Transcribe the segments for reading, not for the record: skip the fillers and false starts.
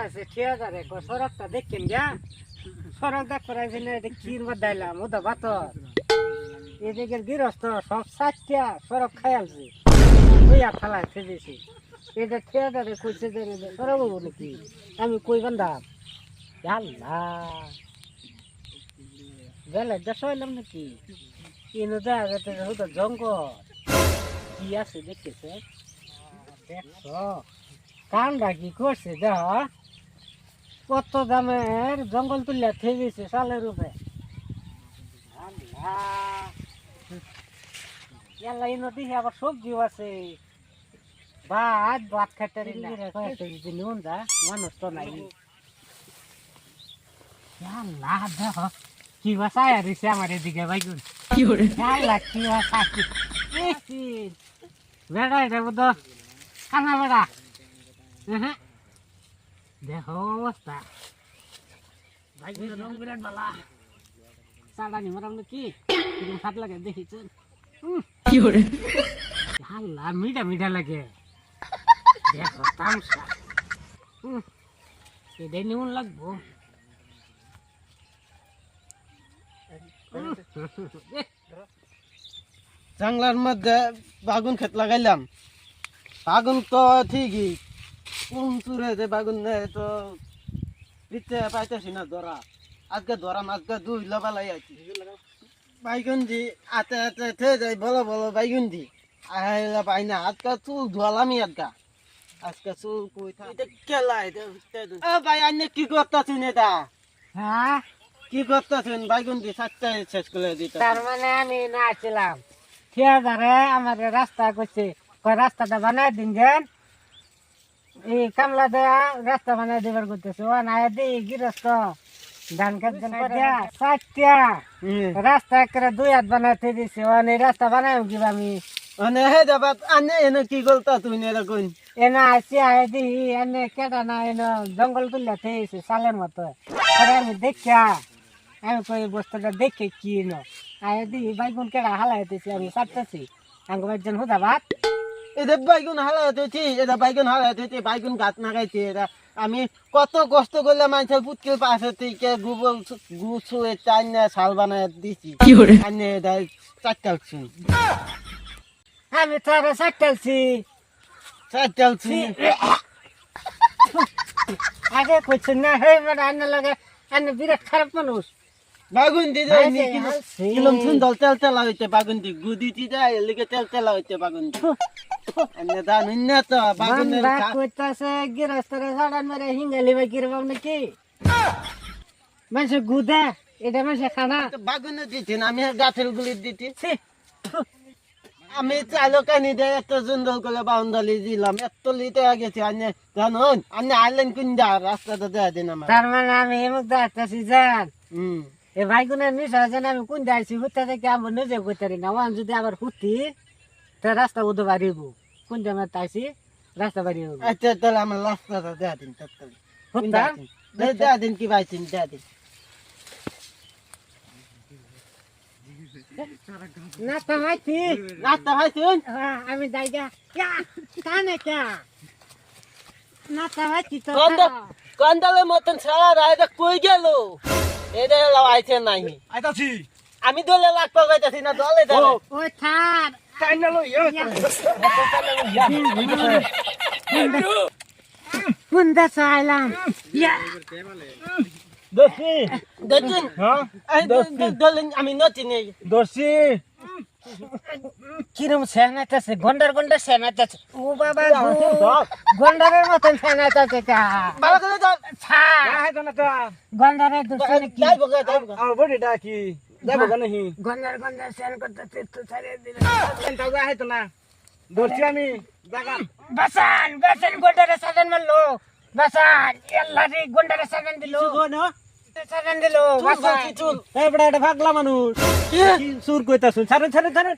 আছে ঠিকাদারে সড়কটা দেখেন গা সড়ক দেখ করাই ক্ষীর মধ্যে আইলাম ওদা ভাতর এদিকে গৃহস্থ সব সাতটা সড়ক খাইয়ালছে ওইয়া ফেলায় ফেলেছি এটা ঠিকাদারে কইছে যে সড়ক হবো নাকি আমি কই বান্ধাম আল্লাহ বেলা দেশ হইলাম নাকি ইনো দেখা যেতে হতো জঙ্গল কি আছে দেখতেছে দেখছ কামটা কি করছে দেখ কত দামের জঙ্গল তুলিয়া খেয়ে দিয়েছে সালের উপরে নদী আবার সবজিও আছে ভাত ভাত খাইতে নুন যা মানুষ তো নাই দেখ কি বাসায় দিছে আমার এদিকে বাইগুন কি বাসা বেড়া এটা বোধ কানা বেড়া দেখো অবস্থা বাইগুন রং বিরাট বালা চালানি মারাম কি সাত লাগে দেখিছেন কি করে হাল্লা মিঠা মিঠা লাগে দেখো তামসা এটাই নিমন লাগবো জাংলার মধ্যে বাগুন ক্ষেত লাগাইলাম বাগুন তো ঠিকই কোন চুরে যে বাগুন নেই তো দিতে পাইতেছি না ধরা আজকে ধরা আজকে দুই লবালাই আছি বাইগুন দি আতে আতে থে যাই বলো বলো বাইগুন দি আইলা পাই না আজকে চুল ধোয়ালামি আজকে চুল কই থাকে কেলাই ও ভাই আইনে কি করতেছেন এটা হ্যাঁ কি করতেছেন বাইগুন দি সাতটা শেষ করে দিতে তার মানে আমি নাছিলাম ঠিকাদারে আমাদের রাস্তা করছে রাস্তাটা বানাই দিন যেন এই কামলা দেয়া রাস্তা বানাই দেবার করতেছে ও না দি গৃহস্থ ধান খেত সাতটা রাস্তা একটা দুই হাত বানাইতে দিছে ও রাস্তা বানাই কিবা আমি হে যাবা আনে এনে কি করতা তুমি এরকম এনে আসি আয় দি এনে কেটা না এনে জঙ্গল তুলিয়া থেয়েছে সালের মতো আমি দেখা আমি কই বস্তুটা দেখে কি ন আয় দি বাইগুন কেটা হালাইতেছি আমি সারতেছি আঙ্গ একজন হুদা ভাত এটা বাইগুন হালাইতেছি এটা বাইগুন হালাইতেছি বাইগুন গাছ নাগাইছি এটা আমি কত কষ্ট করলে মানুষের পুতকির পাশে থেকে গোবর গুছুয়ে চাইনা শাল বানায় দিছি আনে এটা চারটালছি আমি তারা সারতেছি আগে কইছেন না হে মানে আন্না লাগে আন্না বিরাট খারাপ মানুষ বাগুন দি কিলম সুন্দর তেল তেলা হইতে বাগুন দি গুদি দি যায় লিগে তেল তেলা হইতে বাগুন দি আন্না জানেন না তো বাগুন কইতাছে গিরস্তরে সাড়ান মারে হিঙ্গালি বা গিরবাম নাকি মানুষ গুদা এটা মানুষ খানা বাগুন দিচ্ছি আমি গাছের গুলি দিচ্ছি আমি চাইলো কানি দিয়ে এত সুন্দর করে বাউন্ডারি দিলাম এত লিতে গেছি আনে জানুন আনে আইলেন কোন যা রাস্তাটা দেয়া দিন আমার তার মানে আমি এমুক দেখতেছি জান এ ভাইগুনের নিশা জান আমি কোন যাইছি হুতে থেকে আমার নিজে করতে না ওয়ান যদি আবার হুতি তা রাস্তা উদে বাড়িব কোন জায়গায় তাইছি রাস্তা বাড়িব আচ্ছা তাহলে আমার রাস্তাটা দেয়া দিন তৎকালীন দেয়া দিন কি পাইছেন দেয়া দিন নাস্তা খাইছি নাস্তা খাইছেন আমি যাইগা কানে কা নাস্তা খাইছি তো কন্দালের মতন সারা রায়টা কই গেল এটা লাইছে নাই আইতাছি আমি দলে লাগতে গাইতাছি না দলে দলে ও থার কাইনা লই কুন্দা চাইলাম দোষী দেখুন হ্যাঁ দলে আমি নতি নেই দোষী কিরম সেনাইতেছে গন্ডার গন্ডার সেনাইতেছে ও বাবা গন্ডারের মতন সেনাইতেছে কা বাবা করে দাও ছা হ্যাঁ জনতা গন্ডারের দুসরে কি যাইবো গে যাইবো আর বডিটা কি যাবো কেন হি গন্ডার গন্ডার সেন করতেছে তো ছাড়ে দিলে চিন্তা যা হইতো না দোষী আমি জায়গা বাসান বাসান গন্ডারে সাজান মারলো বাসান আল্লাহরে গন্ডারে সাজান দিল শুনো সাজান দিল বাসান চুল এই বড় এটা পাগলা মানুষ কি সুর কইতাছুন ছাড়েন ছাড়েন ছাড়েন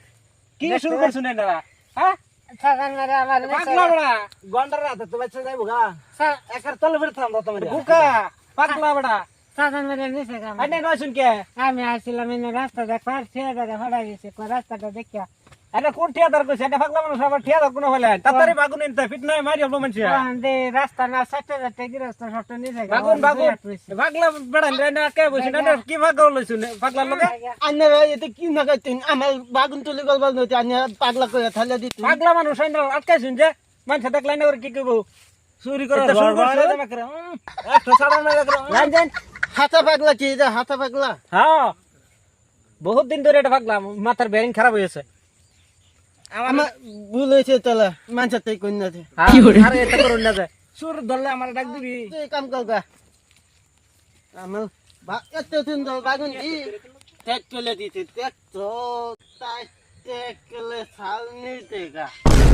কি সুর করছুন এনারা হ্যাঁ সাজান মারে আমার পাগলা বড়া গন্ডার রাতে তো বাচ্চা যাইবো গা একার তলে ফের থাম দাও তুমি বুকা পাগলা বড়া সাজান মারে নিছে কাম আনে নয় শুন কে আমি আসছিলাম এনে রাস্তা দেখবার ছেড়ে হড়াই গেছে রাস্তাটা দেখিয়া এটা কোন ঠিয়াদার কইছে এটা পাগলা মানুষ আবার ঠিয়াদার কোন হলে তাড়াতাড়ি বাগুন এনতে ফিট নয় মারি হবো মানুষ ওখান দিয়ে রাস্তা না সাইটে যাতে গৃহস্থ শর্ত নিয়ে যায় বাগুন পাগলা বেড়াইলে না কে বসে না কি পাগল লইছুন পাগলার লগে আন্নারা এতে কি না করতেন আমার বাগুন তুলি গলবাল নইতে আন্না পাগলা করে থালে দিত পাগলা মানুষ আটকাইছুন যে মানুষ দেখলাই না ওর কি করবো চুরি করে একটা সাড়া না জানেন হাতা পাগলা কি এটা হাতা পাগলা হ্যাঁ বহুত দিন ধরে এটা পাগলা মাথার বেরিং খারাপ হয়েছে আমার ভুল হয়েছে তাহলে মানুষের তাই কন্যাতে আরে এটা করুন না যায় সুর ধরলে আমার ডাক দিবি তুই কাম কর গা আমার এত সুন্দর বাগুন দি ত্যাগ করে দিতে ত্যাগ তো তাই ত্যাগ করলে ছাল নিতে গা